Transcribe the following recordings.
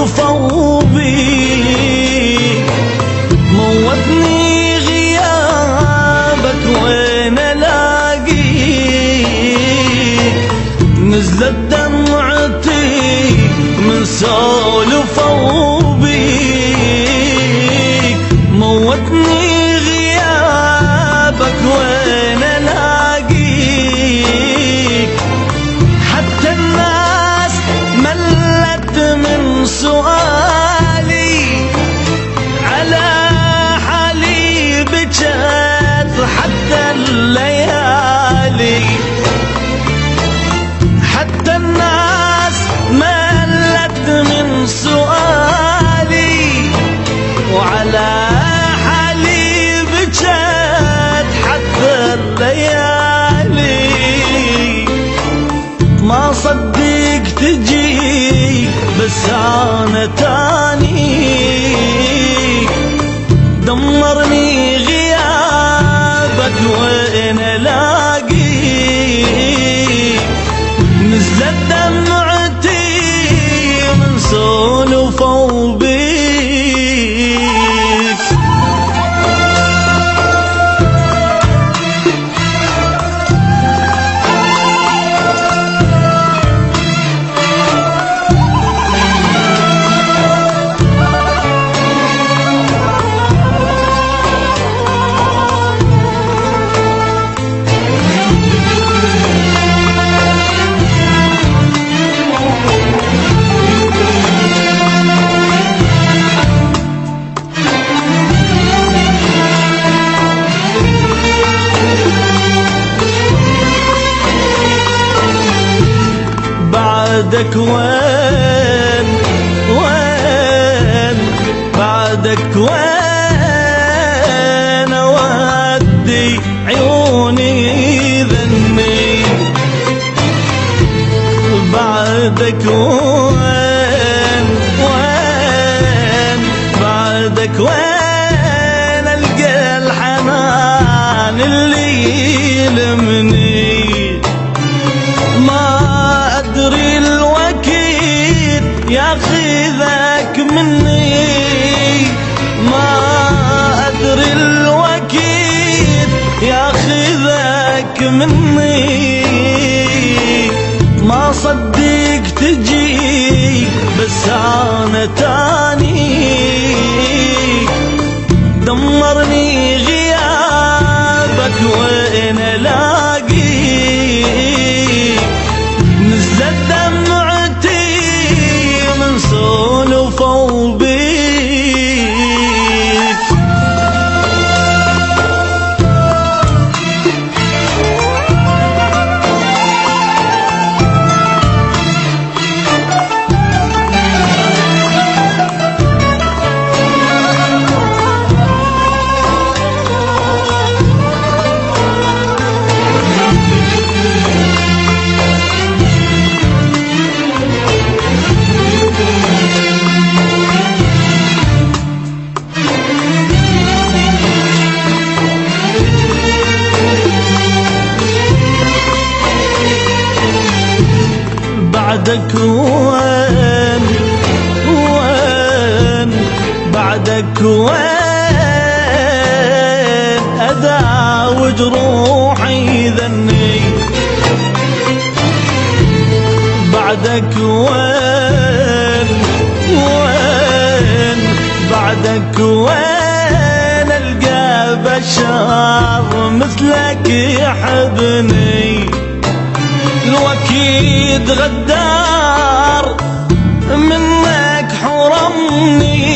سولفوا بيك، موتني غيابك وين الاقيك، نزلت دمعتي من سولفوا بيك، موتني غيابك وين الاقيك، حتى الناس ملت من سؤالي، على حالي بجت حتى الليالي، حتى الناس ملت من سؤالي، وعلى حالي بجت حتى الليالي، ما صدق تجي بس انا تاني، دمرني غيابك وين الاقيك، نزلت دمعتي من سولفوا بيك. بعدك وين وين، بعدك وين اودي عيوني ذني، بعدك وين وين، بعدك وين القى الحنان اللي يلمني، ما أدري الوكيل ياخذك مني، ما أدري الوكيل ياخذك مني، ما صدق تجي بس أنا تاني، دمرني غيابك وين الاقيك، نزلت دمعتي من سولفوا بيك. بعدك وين وين، بعدك وين أداوي جروحي ذني، بعدك وين وين، بعدك وين ألقى بشر مثلك يحبني، الوكيد غدار منك حرمني،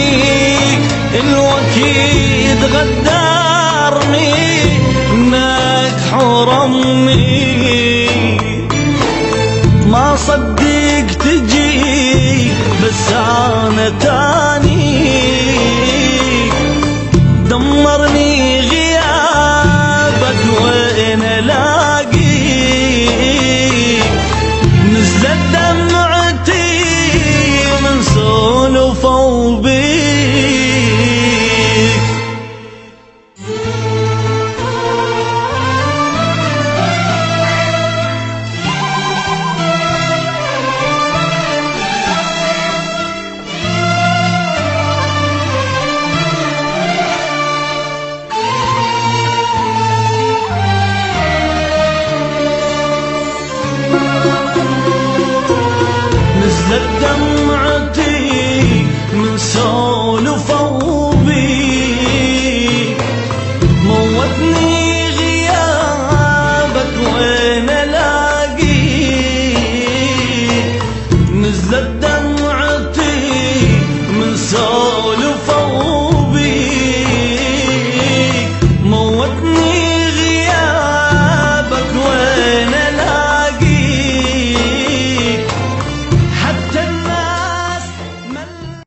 الوكيد غدارني منك حرمني، ما صدق تجي بس انا تاني، دمرني غيابك وين الاقيك، نزلت دمعتي من سولفوا بيك. سولفوا